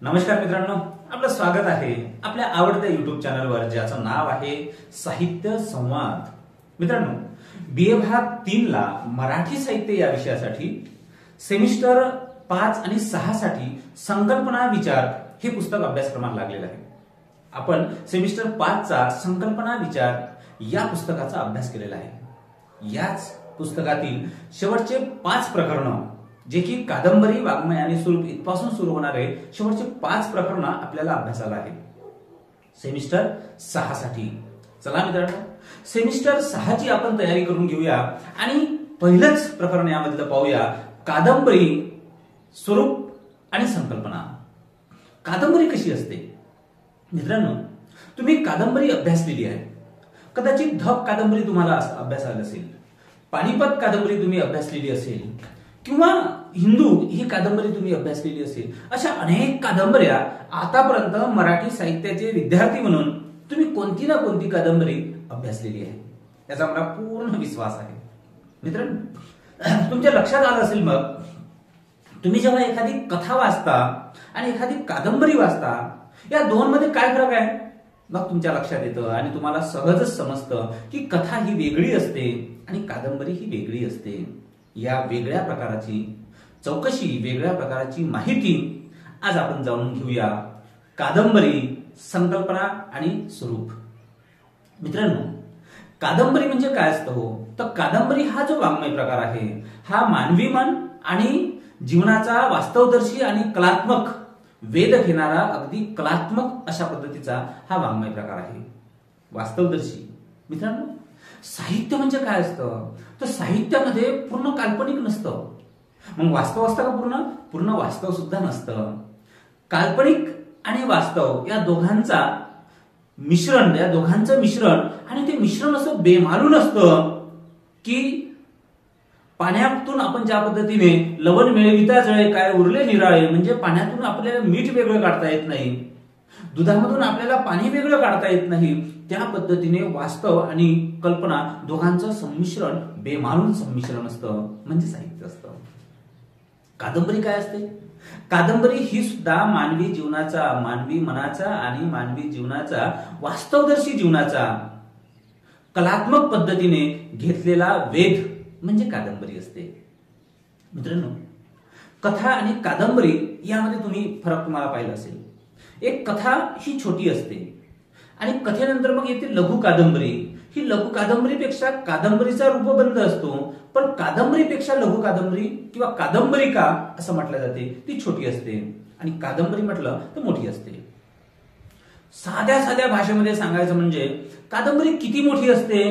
नमस्कार मित्रांनो, आपलं स्वागत आहे आपल्या आवडत्या युट्यूब चॅनलवर ज्याचं नाव आहे साहित्य संवाद। मित्रांनो, बीए भाग 3 ला मराठी साहित्य या विषयासाठी सेमिस्टर 5 आणि 6 साठी संकल्पना विचार हे पुस्तक अभ्यासक्रमात लागलेलं आहे। आपण सेमिस्टर 5 चा संकल्पना विचार या पुस्तकाचा अभ्यास केलेला आहे। याच पुस्तकातील शेवटचे 5 प्रकरण जे की कादंबरी, वाङ्मय आणि स्वरूप इथपासून सुरू होणारे शेवटचे 5 प्रकरण आपल्याला अभ्यासाला आहे सेमिस्टर 6 साठी। चला मित्रांनो, सेमिस्टर 6 ची आपण तयारी करून घेऊया आणि पहिलंच प्रकरण यामध्ये पाहूया, कादंबरी, स्वरूप आणि संकल्पना। कादंबरी कशी असते? मित्रांनो, तुम्ही कादंबरी अभ्यासलेली आहे, कदाचित धप कादंबरी तुम्हाला अभ्यासाला असेल, पानिपत कादंबरी तुम्ही अभ्यासलेली असेल किंवा हिंदू ही कादंबरी तुम्ही अभ्यासलेली असेल। अशा अनेक कादंबऱ्या आतापर्यंत मराठी साहित्याचे विद्यार्थी म्हणून तुम्ही कोणती ना कोणती कादंबरी अभ्यासलेली आहे, याचा मला पूर्ण विश्वास आहे। मित्रांनो, तुमच्या लक्षात आलं असेल, मग तुम्ही जेव्हा एखादी कथा वाचता आणि एखादी कादंबरी वाचता, या दोन मध्ये काय फरक आहे मग तुमच्या लक्षात येतं आणि तुम्हाला सहजच समजतं की कथा ही वेगळी असते आणि कादंबरी ही वेगळी असते। या वेगळ्या प्रकाराची चौकशी, वेगळ्या प्रकाराची माहिती आज आपण जाणून घेऊया, कादंबरी, संकल्पना आणि स्वरूप। मित्रांनो, कादंबरी म्हणजे काय असतं हो? तर कादंबरी हा जो वाङ्मय प्रकार आहे, हा मानवी मन आणि जीवनाचा वास्तवदर्शी आणि कलात्मक वेध घेणारा, अगदी कलात्मक अशा पद्धतीचा हा वाङ्मय प्रकार आहे, वास्तवदर्शी। मित्रांनो, साहित्य म्हणजे काय असतं? तर साहित्यामध्ये पूर्ण काल्पनिक नसतं। मग वास्तव असतं का? पूर्ण वास्तव सुद्धा नसतं। काल्पनिक आणि वास्तव या दोघांचा मिश्रण, या दोघांचं मिश्रण, आणि ते मिश्रण असं बेमालून असतं की पाण्यातून आपण ज्या पद्धतीने लवण मिळविता जळे काय उरले निराळे, म्हणजे पाण्यातून आपल्याला मीठ वेगळं काढता येत नाही, दुधामधून आपल्याला पाणी वेगळं काढता येत नाही, त्या पद्धतीने वास्तव आणि कल्पना दोघांचं संमिश्रण, बेमालून संमिश्रण असतं, म्हणजे साहित्य असतं। कादंबरी काय असते? कादंबरी ही सुद्धा मानवी जीवनाचा, मानवी मनाचा आणि मानवी जीवनाचा, वास्तवदर्शी जीवनाचा कलात्मक पद्धतीने घेतलेला वेध म्हणजे कादंबरी असते। मित्रांनो, कथा आणि कादंबरी यामध्ये तुम्ही फरक तुम्हाला पाहिला असेल। एक कथा ही छोटी असते आणि कथेनंतर मग येते लघु कादंबरी। ही लघु कादंबरीपेक्षा कादंबरीचा रूपबंध असतो, पण कादंबरीपेक्षा लघु कादंबरी किंवा कादंबरिका असं म्हटलं जाते, ती छोटी असते, आणि कादंबरी म्हटलं तर मोठी असते। साध्या भाषेमध्ये सांगायचं म्हणजे कादंबरी किती मोठी असते?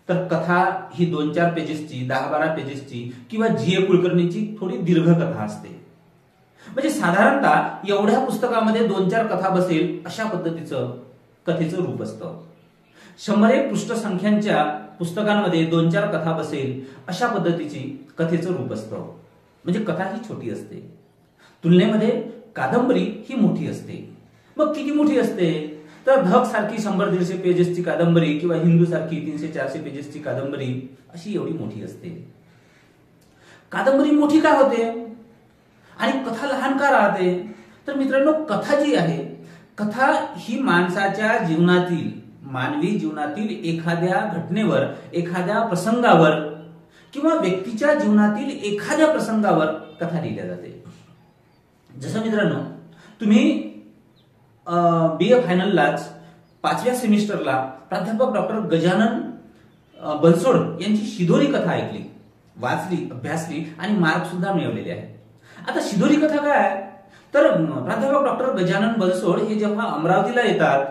तर कथा ही 2-4 पेजेसची, 10-12 पेजेसची किंवा जी.ए. कुलकर्णीची थोडी दीर्घ कथा असते। म्हणजे साधारणतः एवढ्या पुस्तकामध्ये 2-4 कथा बसेल अशा पद्धतीचं कथेचं रूप असतं। 100 पृष्ठ संख्यांच्या पुस्तकांमध्ये 2-4 कथा बसेल अशा पद्धतीची कथेचं रूप असतं, म्हणजे कथा ही छोटी असते। तुलनेमध्ये कादंबरी ही मोठी असते। मग किती मोठी असते? तर धग सारखी 100-150 पेजेसची कादंबरी किंवा हिंदू सारखी 300-400 पेजेसची कादंबरी अशी एवढी मोठी असते। कादंबरी मोठी का होते आणि कथा लहान का राहते? तर मित्रांनो, कथा जी आहे, कथा ही माणसाच्या जीवनातील, मानवी जीवनातील एखाद्या घटनेवर, एखाद्या प्रसंगावर किंवा व्यक्तीच्या जीवनातील एखाद्या प्रसंगावर कथा लिहिल्या जाते। जसं मित्रांनो, तुम्ही बीए फायनललाच 5व्या सेमिस्टरला प्राध्यापक डॉक्टर गजानन बनसोड यांची शिदोरी कथा ऐकली, वाचली, अभ्यासली आणि मार्क सुद्धा मिळवलेले आहे। आता शिदोरी कथा काय? तर प्राध्यापक डॉक्टर गजानन बनसोड हे जेव्हा अमरावतीला येतात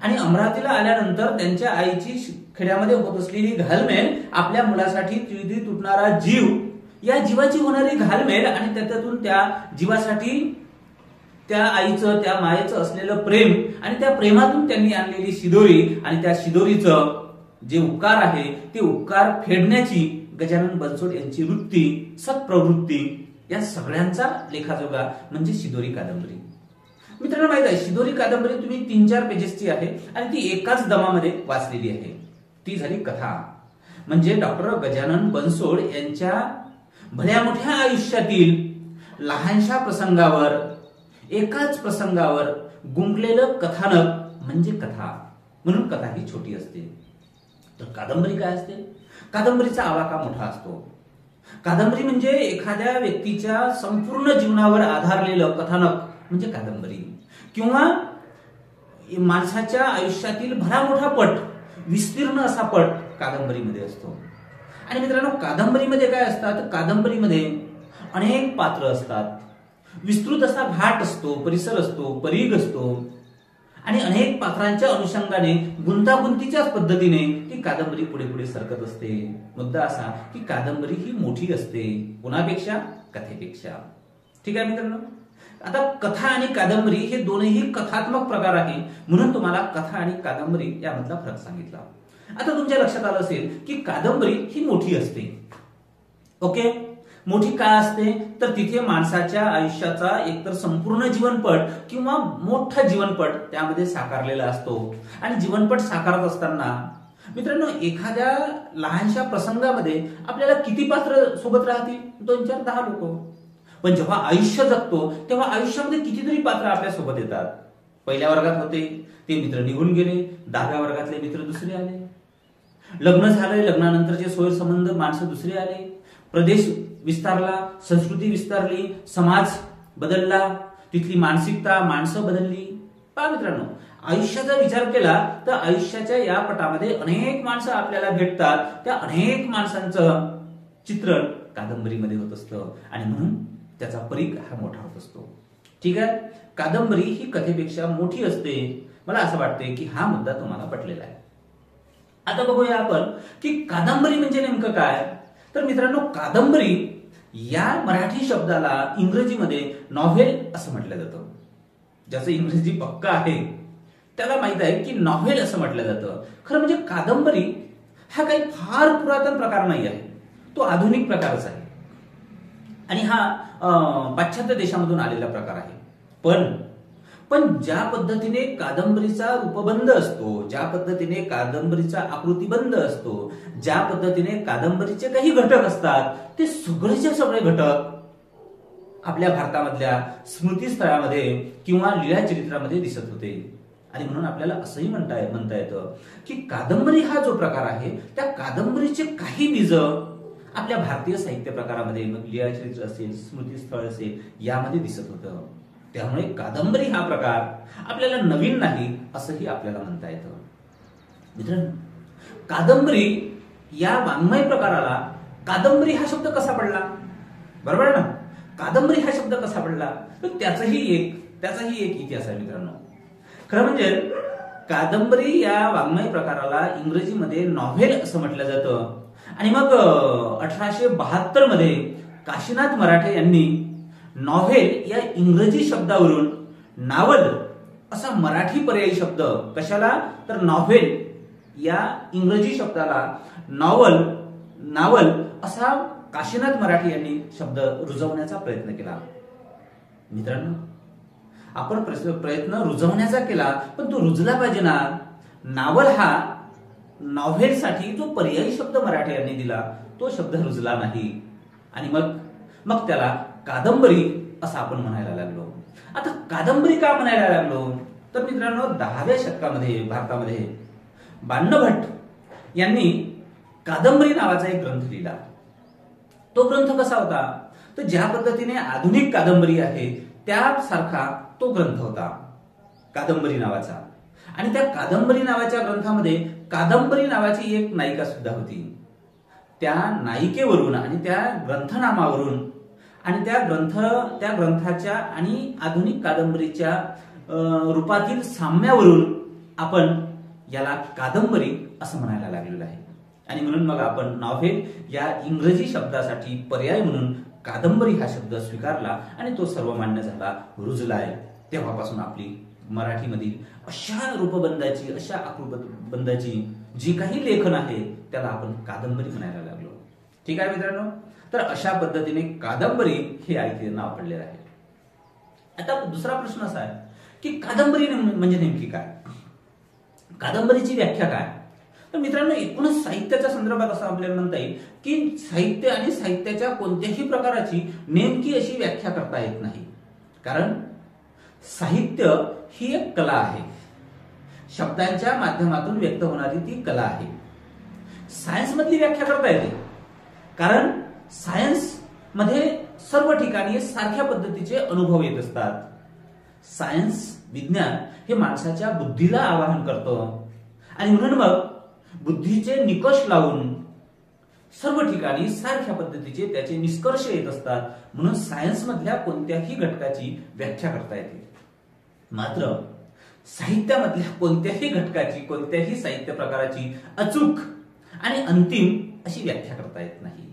आणि अमरावतीला आल्यानंतर त्यांच्या आईची खेड्यामध्ये होत असलेली घालमेल, आपल्या मुलासाठी तिळती तुटणारा जीव, या जीवाची होणारी घालमेल आणि त्यातून त्या जीवासाठी त्या आईचं, त्या मायेचं असलेलं प्रेम आणि त्या प्रेमातून त्यांनी आणलेली शिदोरी आणि त्या शिदोरीचं जे उपकार आहे ते उपकार फेडण्याची गजानन बनसोड यांची वृत्ती, सत्प्रवृत्ती, या सगळ्यांचा लेखाजोगा म्हणजे शिदोरी कादंबरी। मित्रांनो, माहित आहे, शिदोरी कादंबरी तुम्ही 3-4 पेजेसची आहे आणि ती एकाच दमामध्ये वाचलेली आहे। ती झाली कथा, म्हणजे डॉक्टर गजानन बनसोड यांच्या भल्या मोठ्या आयुष्यातील लहानशा प्रसंगावर एकाच प्रसंगावर गुंगलेलं कथानक म्हणजे कथा, म्हणून कथा ही छोटी असते. तर कादंबरी काय असते? कादंबरीचा आवाका मोठा असतो. कादंबरी म्हणजे एखाद्या व्यक्तीच्या संपूर्ण जीवनावर आधारलेलं कथानक म्हणजे कादंबरी, किंवा माणसाच्या आयुष्यातील भला मोठा पट, विस्तीर्ण असा पट कादंबरीमध्ये असतो. आणि मित्रांनो, कादंबरीमध्ये काय असतात? कादंबरीमध्ये अनेक पात्र असतात, विस्तृत असा घाट असतो, परिसर असतो, परीघ असतो, आणि अनेक पात्रांच्या अनुषंगाने गुंतागुंतीच्याच पद्धतीने ती कादंबरी पुढे पुढे सरकत असते. मुद्दा असा की कादंबरी ही मोठी असते, कोणापेक्षा? कथेपेक्षा. ठीक आहे मित्रांनो, आता कथा आणि कादंबरी हे दोनही कथात्मक प्रकार आहे, म्हणून तुम्हाला कथा आणि कादंबरी यामधला फरक सांगितला. आता तुमच्या लक्षात आलं असेल की कादंबरी ही मोठी असते. ओके, मोठी का असते? तर तिथे माणसाच्या आयुष्याचा एकतर संपूर्ण जीवनपट किंवा मोठा जीवनपट त्यामध्ये साकारलेला असतो. आणि जीवनपट साकारत असताना मित्रांनो, एखाद्या लहानशा प्रसंगामध्ये आपल्याला किती पात्र सोबत राहतील? 2, 4, 10 लोक. पण जेव्हा आयुष्य जगतो तेव्हा आयुष्यामध्ये कितीतरी पात्र आपल्या सोबत येतात. पहिल्या वर्गात होते ते मित्र निघून गेले, 10व्या वर्गातले मित्र दुसरे आले, लग्न झाले, लग्नानंतरचे सोयीसंबंध माणसं दुसरे आले, प्रदेश विस्तारला, संस्कृती विस्तारली, समाज बदलला, तिथली मानसिकता, माणसं बदलली. पहा मित्रांनो, आयुष्याचा विचार केला तर आयुष्याच्या या पटामध्ये अनेक माणसं आपल्याला भेटतात. त्या अनेक माणसांचं चित्रण कादंबरीमध्ये होत असतं, आणि म्हणून त्याचा परीघ हा मोठा होत असतो. ठीक आहे, कादंबरी ही कथेपेक्षा मोठी असते. मला असं वाटते की हा मुद्दा तुम्हाला पटलेला आहे. आता बघूया आपण की कादंबरी म्हणजे नेमकं काय. तर मित्रांनो, कादंबरी या मराठी शब्दाला इंग्रजीमध्ये नॉव्हेल असं म्हटलं जातं. ज्याचं इंग्रजी पक्का आहे त्याला माहित आहे की नॉव्हेल असं म्हटलं जातं. खरं म्हणजे कादंबरी हा काही फार पुरातन प्रकार नाही आहे, तो आधुनिक प्रकारच आहे, आणि हा पाश्चात्य देशामधून आलेला प्रकार आहे. पण ज्या पद्धतीने कादंबरीचा रूपबंध असतो, ज्या पद्धतीने कादंबरीचा आकृतीबंध असतो, ज्या पद्धतीने कादंबरीचे काही घटक असतात, ते सगळेचे सगळे घटक आपल्या भारतामधल्या स्मृतीस्थळामध्ये किंवा लीळाचरित्रामध्ये दिसत होते. आणि म्हणून आपल्याला असंही म्हणता येतं की कादंबरी हा जो प्रकार आहे त्या कादंबरीचे काही बीज आपल्या भारतीय साहित्य प्रकारामध्ये, मग लीळाचरित्र असेल, स्मृतीस्थळ असेल, यामध्ये दिसत होतं. त्यामुळे कादंबरी हा प्रकार आपल्याला नवीन नाही असंही आपल्याला म्हणता येतं. मित्रांनो, कादंबरी या वाङ्मय प्रकाराला कादंबरी हा शब्द कसा पडला? बरोबर ना, कादंबरी हा शब्द कसा पडला? तर त्याचाही एक इतिहास आहे मित्रांनो. खरं म्हणजे कादंबरी या वाङ्मय प्रकाराला इंग्रजीमध्ये नॉव्हेल असं म्हटलं जातं. आणि मग 1872 मध्ये काशीनाथ मराठे यांनी नॉव्हेल या इंग्रजी शब्दावरून नावल असा मराठी पर्यायी शब्द, कशाला? तर नॉव्हेल या इंग्रजी शब्दाला नावल असा काशीनाथ मराठे यांनी शब्द रुजवण्याचा प्रयत्न केला. मित्रांनो, आपण प्रयत्न रुजवण्याचा केला, पण तो रुजला पाहिजे ना. नावल हा नॉव्हेलसाठी जो पर्यायी शब्द मराठे यांनी दिला तो शब्द रुजला नाही, आणि मग त्याला कादंबरी असं आपण म्हणायला लागलो. आता कादंबरी का म्हणायला लागलो? तर मित्रांनो, 10व्या शतकामध्ये भारतामध्ये बाणभट्ट यांनी कादंबरी नावाचा एक ग्रंथ लिहिला. तो ग्रंथ कसा होता? तर ज्या पद्धतीने आधुनिक कादंबरी आहे त्यासारखा तो ग्रंथ होता, कादंबरी नावाचा. आणि त्या कादंबरी नावाच्या ग्रंथामध्ये कादंबरी नावाची एक नायिका सुद्धा होती. त्या नायिकेवरून आणि त्या ग्रंथनामावरून आणि त्या ग्रंथाच्या आणि आधुनिक कादंबरीच्या रूपातील साम्यावरून आपण याला कादंबरी असं म्हणायला लागलेलं आहे. आणि म्हणून मग आपण नॉव्हेल या इंग्रजी शब्दासाठी पर्याय म्हणून कादंबरी हा शब्द स्वीकारला आणि तो सर्वमान्य झाला, रुजलाय. तेव्हापासून आपली मराठीमधील अशा रूपबंधाची, अशा आकृतिबंधाची जी काही लेखन आहे त्याला आपण कादंबरी म्हणायला लागलो. ठीक आहे मित्रांनो, तर अशा पद्धतीने कादंबरी हे ऐकले नाव पडलेलं आहे. आता दुसरा प्रश्न असा आहे की कादंबरी म्हणजे नेमकी काय? कादंबरीची व्याख्या काय? तर मित्रांनो, एकूणच साहित्याच्या संदर्भात असं आपल्याला म्हणता येईल की साहित्य आणि साहित्याच्या कोणत्याही प्रकाराची नेमकी अशी व्याख्या करता येत नाही. कारण साहित्य ही एक कला आहे, शब्दांच्या माध्यमातून व्यक्त होणारी ती कला आहे. सायन्स मधली व्याख्या करता येते, कारण सायन्स मध्ये सर्व ठिकाणी सारख्या पद्धतीचे अनुभव येत असतात. सायन्स विज्ञान हे माणसाच्या बुद्धीला आवाहन करतं आणि म्हणून मग बुद्धीचे निकष लावून सर्व ठिकाणी सारख्या पद्धतीचे त्याचे निष्कर्ष येत असतात. म्हणून सायन्स मधल्या कोणत्याही घटकाची व्याख्या करता येते. मात्र साहित्यामधल्या कोणत्याही घटकाची, कोणत्याही साहित्य प्रकाराची अचूक आणि अंतिम अशी व्याख्या करता येत नाही.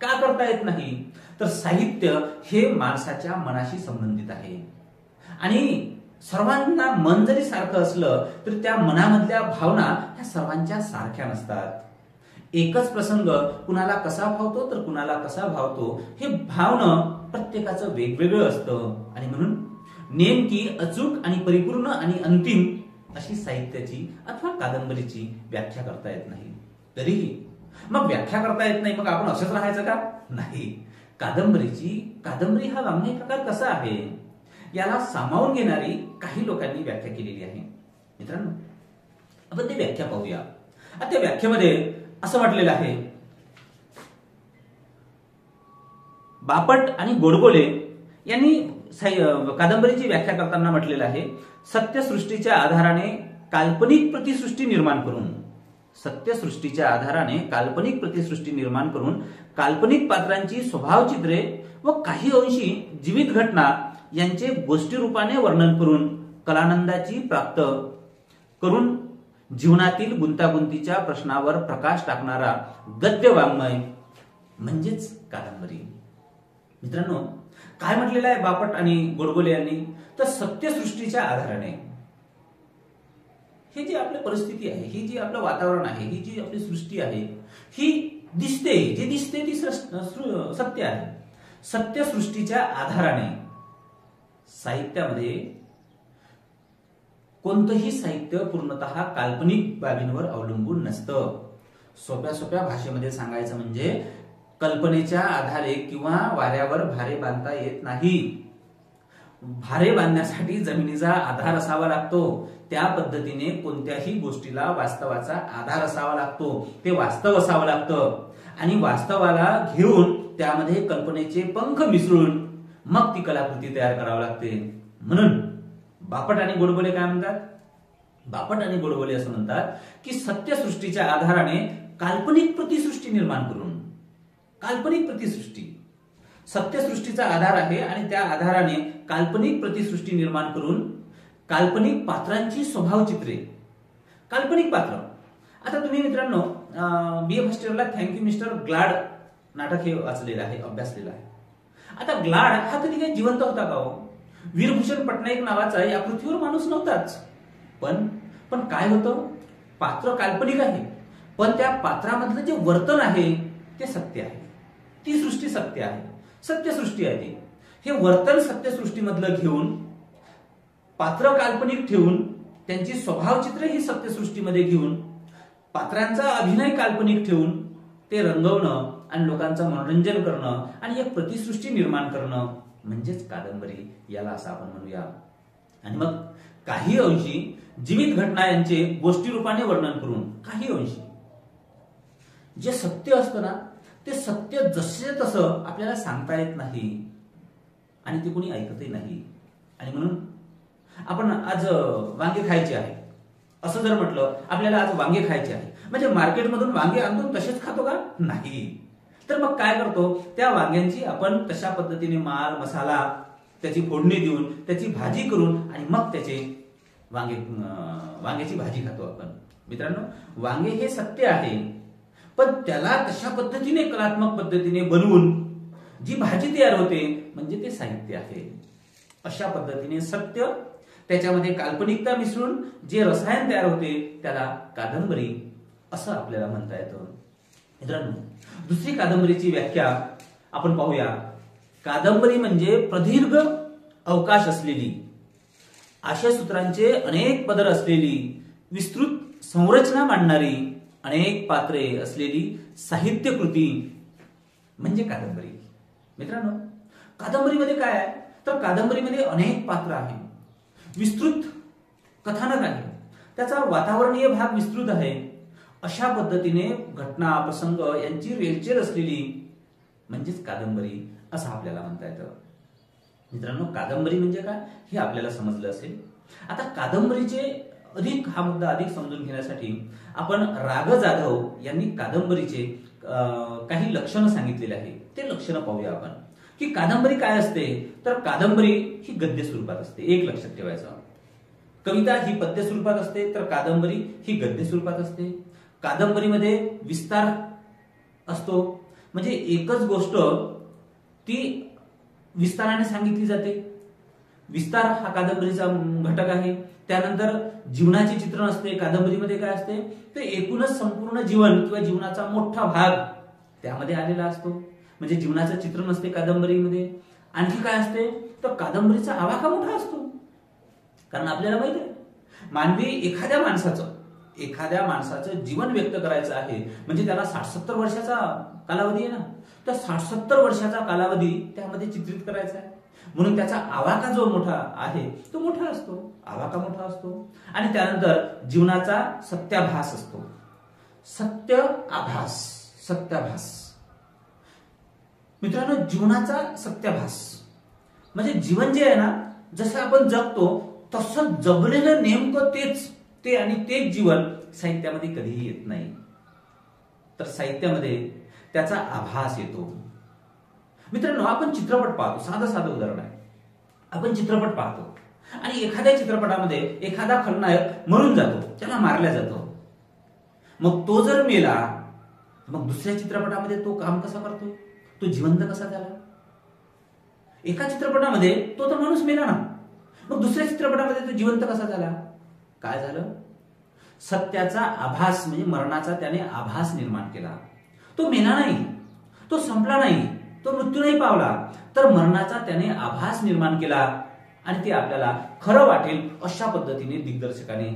का करता येत नाही? तर साहित्य हे माणसाच्या मनाशी संबंधित आहे आणि सर्वांना मन जरी सारखं असलं तरी त्या मनामधल्या भावना ह्या सर्वांच्या सारख्या नसतात. एकच प्रसंग कुणाला कसा भावतो तर कुणाला कसा भावतो हे भावनं प्रत्येकाचं वेगवेगळं असतं आणि म्हणून नेमकी अचूक आणि परिपूर्ण आणि अंतिम अशी साहित्याची अथवा कादंबरीची व्याख्या करता येत नाही. तरीही मग व्याख्या करता येत नाही, मग आपण असंच राहायचं का? नाही. कादंबरी हा वाङ्मय प्रकार कसा आहे याला सामावून घेणारी काही लोकांनी व्याख्या केलेली आहे. मित्रांनो, आपण ती व्याख्या पाहूया. त्या व्याख्येमध्ये असं म्हटलेलं आहे, बापट आणि गोडबोले यांनी कादंबरीची व्याख्या करताना म्हटलेलं आहे, सत्यसृष्टीच्या आधाराने काल्पनिक प्रतिसृष्टी निर्माण करून, सत्यसृष्टीच्या आधाराने काल्पनिक प्रतिसृष्टी निर्माण करून काल्पनिक पात्रांची स्वभावचित्रे व काही अंशी जीवित घटना यांचे गोष्टी रूपाने वर्णन करून कलानंदाची प्राप्त करून जीवनातील गुंतागुंतीच्या प्रश्नावर प्रकाश टाकणारा गद्य वाङ्मय म्हणजेच कादंबरी. मित्रांनो, काय म्हटलेलं आहे बापट आणि गोडबोले यांनी? तर सत्यसृष्टीच्या आधाराने, हे जी आपली परिस्थिती आहे, ही जी आपलं वातावरण आहे, ही जी आपली सृष्टी आहे, ही दिसते, जी दिसते ती सत्य आहे. सत्यसृष्टीच्या आधाराने साहित्यामध्ये कोणतंही साहित्य पूर्णतः काल्पनिक बाबींवर अवलंबून नसतं. सोप्या सोप्या भाषेमध्ये सांगायचं म्हणजे कल्पनेच्या आधारे किंवा वाऱ्यावर भारे बांधता येत नाही. भारे बांधण्यासाठी जमिनीचा आधार असावा लागतो. त्या पद्धतीने कोणत्याही गोष्टीला वास्तवाचा आधार असावा लागतो, ते वास्तव असावं लागतं आणि वास्तवाला घेऊन त्यामध्ये कल्पनेचे पंख मिसळून मग ती कलाकृती तयार करावी लागते. म्हणून बापट आणि गोडबोले काय म्हणतात? बापट आणि गोडबोले असं म्हणतात की सत्यसृष्टीच्या आधाराने काल्पनिक प्रतिसृष्टी निर्माण करून, काल्पनिक प्रतिसृष्टी, सत्यसृष्टीचा आधार आहे आणि त्या आधाराने काल्पनिक प्रतिसृष्टी निर्माण करून काल्पनिक पात्रांची स्वभावचित्रे, काल्पनिक पात्र. आता तुम्ही मित्रांनो बी ए फर्स्ट इयरला थँक यू मिस्टर ग्लाड नाटक हे वाचलेलं आहे, अभ्यासलेलं आहे. आता ग्लाड हा कधी काही जिवंत होता का हो? वीरभूषण पटनाईक नावाचा या पृथ्वीवर माणूस नव्हताच. पण काय होतं? पात्र काल्पनिक आहे, पण त्या पात्रामधलं जे वर्तन आहे ते सत्य आहे. ती सृष्टी सत्य आहे, सत्यसृष्टी आहे ती. हे वर्तन सत्यसृष्टीमधलं घेऊन, पात्र काल्पनिक ठेवून, त्यांची स्वभावचित्र ही सत्यसृष्टीमध्ये घेऊन, पात्रांचा अभिनय काल्पनिक ठेवून ते रंगवणं आणि लोकांचं मनोरंजन करणं आणि एक प्रतिसृष्टी निर्माण करणं म्हणजेच कादंबरी, याला असं आपण म्हणूया. आणि मग काही अंशी जीवित घटना यांचे गोष्टी रूपाने वर्णन करून, काही अंशी जे सत्य असतं ना ते सत्य जसे तसं आपल्याला सांगता येत नाही आणि ते कोणी ऐकतही नाही. आणि म्हणून आपण आज वांगे खायचे आहे असं जर म्हटलं, आपल्याला आज वांगे खायचे आहे म्हणजे मार्केटमधून वांगे आणून तसेच खातो का? नाही. तर मग काय करतो? त्या वांग्यांची आपण तशा पद्धतीने माल मसाला त्याची फोडणी देऊन त्याची भाजी करून आणि मग त्याचे वांग्याची भाजी खातो आपण. मित्रांनो, वांगे हे सत्य आहे, पण त्याला तशा पद्धतीने कलात्मक पद्धतीने बनवून जी भाजी तयार होते म्हणजे ते साहित्य आहे. अशा पद्धतीने सत्य, त्याच्यामध्ये काल्पनिकता मिसळून जे रसायन तयार होते त्याला कादंबरी असं आपल्याला म्हणता येतं. मित्रांनो, दुसरी कादंबरीची व्याख्या आपण पाहूया. कादंबरी म्हणजे प्रदीर्घ अवकाश असलेली, आशयसूत्रांचे अनेक पदर असलेली, विस्तृत संरचना मांडणारी, अनेक पात्रे असलेली साहित्य कृती म्हणजे कादंबरी. मित्रांनो, कादंबरीमध्ये काय आहे तर कादंबरीमध्ये अनेक पात्र आहेत, विस्तृत कथानक आहे, त्याचा वातावरणीय भाग विस्तृत आहे. अशा पद्धतीने घटना प्रसंग यांची रेलचेल असलेली म्हणजेच कादंबरी असं आपल्याला म्हणता येतं. मित्रांनो, कादंबरी म्हणजे काय हे आपल्याला समजलं असेल. आता कादंबरीचे हा मुद्दा अधिक समजून घेण्यासाठी आपण राग जाधव यांनी कादंबरीचे काही लक्षणं सांगितलेले आहे, ते लक्षणं पाहूया आपण. की कादंबरी काय असते, तर कादंबरी ही गद्य स्वरूपात असते. एक लक्षात ठेवायचं, कविता ही पद्य स्वरूपात असते, तर कादंबरी ही गद्य स्वरूपात असते. कादंबरीमध्ये विस्तार असतो, म्हणजे एकच गोष्ट ती विस्ताराने सांगितली जाते. विस्तार हा कादंबरीचा घटक आहे. त्यानंतर जीवनाचे चित्रण असते. कादंबरीमध्ये काय असते, तर एकूणच संपूर्ण जीवन किंवा जीवनाचा मोठा भाग त्यामध्ये आलेला असतो, म्हणजे जीवनाचं चित्रण असते कादंबरीमध्ये. आणखी काय असते, तर कादंबरीचा आवाका मोठा असतो. कारण आपल्याला माहिती आहे, एखाद्या माणसाचं जीवन व्यक्त करायचं आहे म्हणजे त्याला 60-70 वर्षाचा कालावधी आहे ना, तर 60-70 वर्षाचा कालावधी त्यामध्ये चित्रित करायचा आहे. म्हणून त्याचा आवाका जो मोठा आहे तो मोठा असतो, आवाका मोठा असतो. आणि त्यानंतर जीवनाचा सत्याभास असतो. सत्याभास मित्रांनो, जीवनाचा सत्याभास म्हणजे जीवन जे आहे ना, जसं आपण जगतो तसं जगलेलं नेमकं तेच जीवन साहित्यामध्ये कधीही येत नाही, तर साहित्यामध्ये त्याचा आभास येतो. मित्रांनो, आपण चित्रपट पाहतो, साधं उदाहरण आहे. आपण चित्रपट पाहतो आणि एखाद्या चित्रपटामध्ये एखादा खलनायक मरून जातो, त्याला मारला जातो. मग तो जर मेला, मग दुसऱ्या चित्रपटामध्ये तो काम कसा करतो, तो जिवंत कसा झाला? एका चित्रपटामध्ये तो तर माणूस मेला ना, मग दुसऱ्या चित्रपटामध्ये तो जिवंत कसा झाला? काय झालं? सत्याचा आभास म्हणजे मरणाचा त्याने आभास निर्माण केला. तो मेला नाही, तो संपला नाही, तो मृत्यू नाही पावला, तर मरणाचा त्याने आभास निर्माण केला आणि ते आपल्याला खरं वाटेल अशा पद्धतीने दिग्दर्शकाने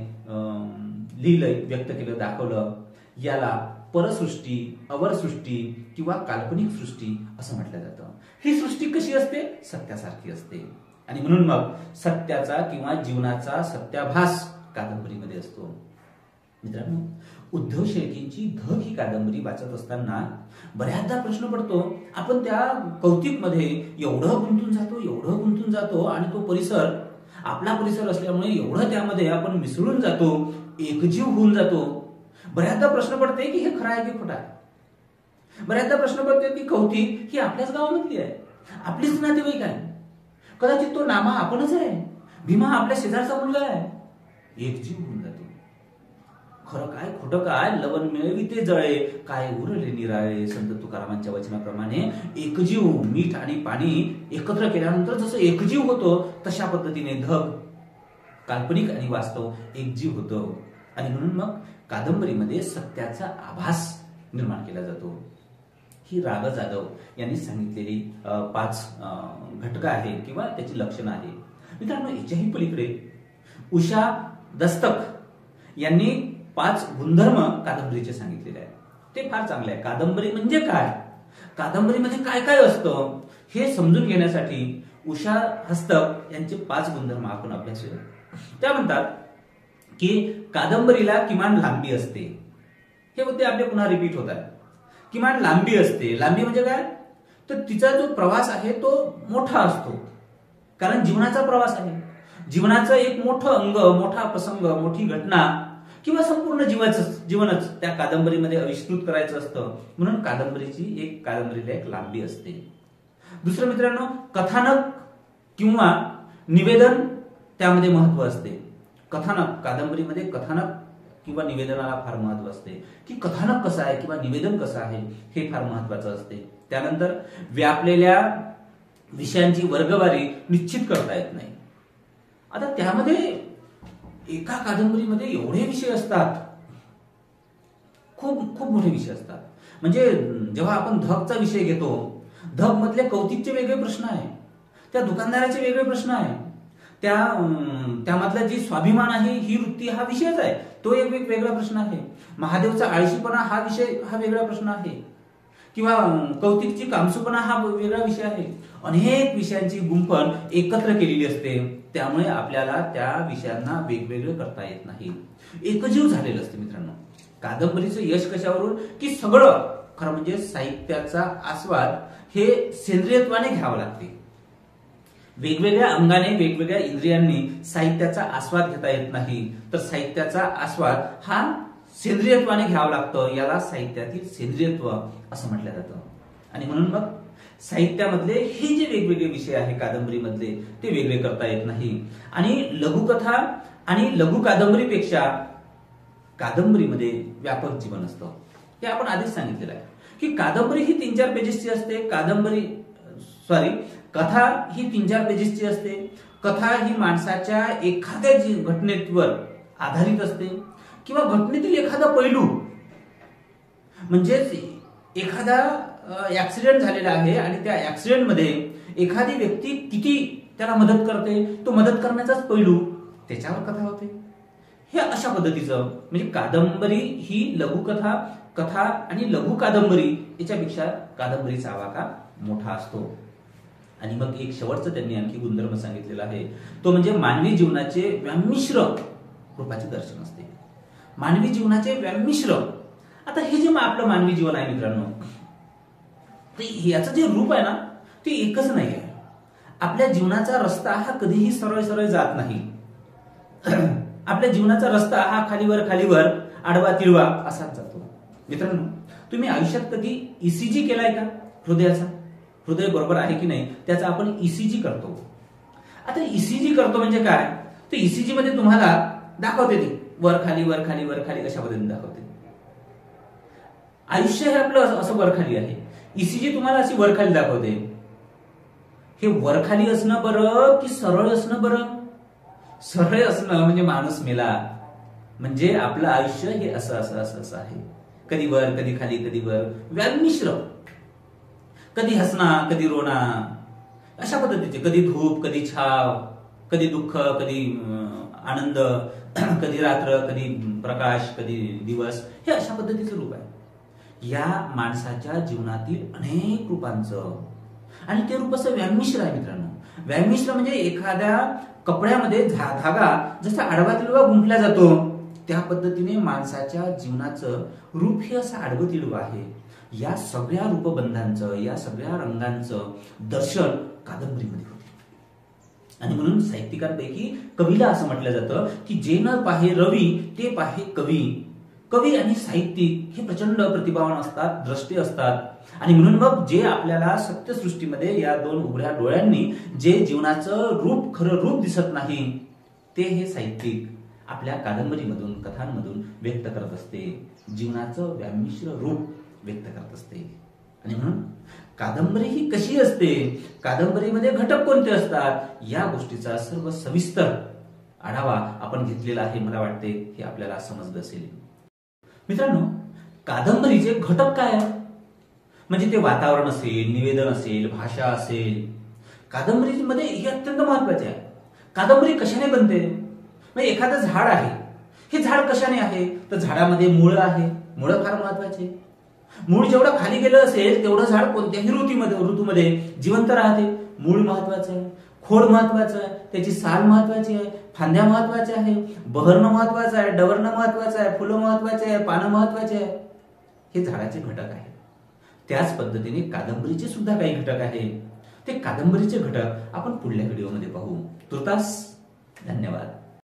लिहिलंय, व्यक्त केलं, दाखवलं. याला परसृष्टी, अवरसृष्टी किंवा काल्पनिक सृष्टी असं म्हटलं जातं. ही सृष्टी कशी असते? सत्यासारखी असते. आणि म्हणून मग सत्याचा किंवा जीवनाचा सत्याभास कादंबरीमध्ये असतो. मित्रांनो, उद्धव शेळकेंची धग ही कादंबरी वाचत असताना बऱ्याचदा प्रश्न पडतो, आपण त्या कौतिकमध्ये एवढं गुंतून जातो आणि तो परिसर आपला परिसर असल्यामुळे एवढं त्यामध्ये आपण मिसळून जातो, एकजीव होऊन जातो. बऱ्याचदा प्रश्न पडते की हे खरं आहे की खोटं आहे. बऱ्याचदा प्रश्न पडते की कौतिक ही आपल्याच गावामधली आहे, आपलीच नातेवाईक आहे, कदाचित तो नामा आपणच आहे, भीमा आपल्या शेजारचा मुलगा आहे. एकजीव होऊन जातो. खरं काय खोटं काय, लवण मिळविते जळे, काय उरले निराळे. संत तुकारामांच्या वचनाप्रमाणे एकजीव, मीठ आणि पाणी एकत्र केल्यानंतर जसं एकजीव होतो तशा पद्धतीने धग काल्पनिक आणि वास्तव एकजीव होतो. आणि म्हणून मग कादंबरीमध्ये सत्याचा आभास निर्माण केला जातो. ही राग जाधव यांनी सांगितलेली 5 घटकं आहे किंवा त्याची लक्षणं आहे. मित्रांनो, याच्याही पलीकडे उषा दस्तक यांनी 5 गुणधर्म कादंबरीचे सांगितलेले आहेत. ते फार चांगले आहे. कादंबरी म्हणजे काय, कादंबरीमध्ये काय काय असतं हे समजून घेण्यासाठी उषा हस्तक यांचे 5 गुणधर्म आपण अभ्यासूया. त्या म्हणतात की कादंबरीला किमान लांबी असते. हे मुद्दे आपले पुन्हा रिपीट होत आहेत. किमान लांबी असते. लांबी म्हणजे काय, तर तिचा जो प्रवास आहे तो मोठा असतो, कारण जीवनाचा प्रवास आहे. जीवनाचं एक मोठं अंग, मोठा प्रसंग, मोठी घटना किंवा संपूर्ण जीवनच त्या कादंबरीमध्ये आविष्कृत करायचं असतं. म्हणून कादंबरीला एक लांबी असते. दुसरं मित्रांनो, कथानक किंवा निवेदन त्यामध्ये महत्व असते. कथानक, कादंबरीमध्ये कथानक किंवा निवेदनाला फार महत्व असते, की कथानक कसं आहे किंवा निवेदन कसं आहे हे फार महत्वाचं असते. त्यानंतर व्यापलेल्या विषयांची वर्गवारी निश्चित करता येत नाही. आता त्यामध्ये एका कादंबरीमध्ये एवढे विषय असतात, खूप मोठे विषय असतात. म्हणजे जेव्हा आपण धगचा विषय घेतो, धग मधले कौतिकचे वेगळे प्रश्न आहे, त्या दुकानदाराचे वेगळे प्रश्न आहे, त्यामधला जी स्वाभिमान आहे, ही वृत्ती, हा विषयच आहे, तो एक वेगळा प्रश्न आहे. महादेवचा आळशीपणा हा वेगळा प्रश्न आहे, किंवा कौतिकची कामसूपणा हा वेगळा विषय आहे. अनेक विषयांची गुंफण एकत्र केलेली असते त्यामुळे आपल्याला त्या विषयांना वेगवेगळे करता येत नाही. एकजीव झालेलं असते मित्रांनो. कादंबरीचं यश कशावरून की सगळं खरं म्हणजे साहित्याचा आस्वाद हे सेंद्रियत्वाने घ्यावं लागते. वेगवेगळ्या अंगाने वेगवेगळ्या इंद्रियांनी साहित्याचा आस्वाद घेता येत नाही. तर साहित्याचा आस्वाद हा सेंद्रियत्वाने घ्यावं लागतं. याला साहित्यातील सेंद्रियत्व असं म्हटलं जातं. आणि म्हणून मग साहित्यामधले हे जे वेगवेगळे विषय आहे कादंबरीमधले ते वेगळे करता येत नाही. आणि लघुकथा आणि लघु कादंबरीपेक्षा कादंबरीमध्ये व्यापक जीवन असतं. हे आपण आधीच सांगितलेलं आहे की कादंबरी ही 3-4 पेजेसची असते. कथा ही 3-4 पेजेसची असते. कथा ही माणसाच्या एखाद्या घटनेवर आधारित असते किंवा घटनेतील एखादा पैलू म्हणजेच एखादा ऍक्सिडेंट झालेला आहे आणि त्या ऍक्सिडेंटमध्ये एखादी व्यक्ती किती त्याला मदत करते, तो मदत करण्याचाच पैलू, त्याच्यावर कथा होते. हे अशा पद्धतीचं म्हणजे कादंबरी ही लघुकथा, कथा आणि लघु कादंबरी याच्यापेक्षा कादंबरीचा आवाका मोठा असतो. आणि मग एक शेवटचं त्यांनी आणखी गुणधर्म सांगितलेला आहे, तो म्हणजे मानवी जीवनाचे व्यामिश्र रूपाचे दर्शन असते. मानवी जीवनाचे व्यामिश्र. आता हे जे आपलं मानवी जीवन आहे मित्रांनो, याचं जे रूप आहे ना ते एकच नाही आहे. आपल्या जीवनाचा रस्ता हा कधीही सरळ सरळ जात नाही. आपल्या जीवनाचा रस्ता हा खालीवर आडवा तिडवा असाच जातो. मित्रांनो, तुम्ही आयुष्यात कधी ईसीजी केलाय का? हृदयाचा हृदय बरोबर आहे की नाही त्याचा आपण ईसीजी करतो. आता ईसीजी करतो म्हणजे काय? तर ईसीजी मध्ये तुम्हाला दाखवते ती वर खाली कशा पद्धतीने दाखवते. आयुष्य हे आपलं असं वरखाली आहे. ईसीजी तुम्हाला अशी वरखाली दाखवते. हे वरखाली असणं बरं की सरळ असणं बरं? सरळ असणं म्हणजे माणूस मेला, म्हणजे आपलं आयुष्य हे असं आहे. कधी वर कधी खाली कधी वर, व्यामिश्र. कधी हसना कधी रोना अशा पद्धतीचे, कधी धूप कधी छाव, कधी दुःख कधी आनंद, कधी रात्र कधी प्रकाश कधी दिवस, हे अशा पद्धतीचं रूप आहे. या माणसाच्या जीवनातील अनेक रूपांचं आणि ते रूप असं व्यामिश्र आहे मित्रांनो. व्यामिश्र म्हणजे एखाद्या कपड्यामध्ये धागा जसा आडवा तिडवा गुंफला जातो त्या पद्धतीने माणसाच्या जीवनाचं रूप हे असं आडवं तिडवं आहे. या सगळ्या रूपबंधांचं, या सगळ्या रंगांचं दर्शन कादंबरीमध्ये होते. आणि म्हणून साहित्यिकांपैकी कवीला असं म्हटलं जातं की जे न पाहे रवी ते पाहे कवी. कवी आणि साहित्यिक हे प्रचंड प्रतिभावान असतात, द्रष्टे असतात. आणि म्हणून मग जे आपल्याला सत्यसृष्टीमध्ये या दोन उघड्या डोळ्यांनी जे जीवनाचं रूप, खरं रूप दिसत नाही, ते हे साहित्यिक आपल्या कादंबरीमधून, कथांमधून व्यक्त करत असते. जीवनाचं व्यामिश्र रूप व्यक्त करत असते. आणि म्हणून कादंबरी ही कशी असते, कादंबरीमध्ये घटक कोणते असतात, या गोष्टीचा सर्व सविस्तर आढावा आपण घेतलेला आहे. मला वाटते हे आपल्याला समजलं असेल. मित्रांनो, कादंबरीचे घटक काय आहे? म्हणजे ते वातावरण असेल, निवेदन असेल, भाषा असेल. कादंबरीमध्ये हे अत्यंत महत्वाचे आहे. कादंबरी कशाने बनते? म्हणजे एखादं झाड आहे, हे झाड कशाने आहे? तर झाडामध्ये मूळ आहे. मूळ फार महत्वाचे. मूळ जेवढं खाली गेलं असेल तेवढं झाड कोणत्याही ऋतूमध्ये जिवंत राहते. मूळ महत्वाचं आहे, खोड महत्वाचं आहे, त्याची साल महत्वाची आहे, फांद्या महत्वाच्या आहे, बहरणं महत्वाचं आहे, डवरणं महत्वाचं आहे, फुलं महत्वाचे आहे, पानं महत्वाचे आहे. हे झाडाचे घटक आहे. त्याच पद्धतीने कादंबरीचे सुद्धा काही घटक आहेत. ते कादंबरीचे घटक आपण पुढल्या व्हिडिओमध्ये पाहू. तुर्तास धन्यवाद.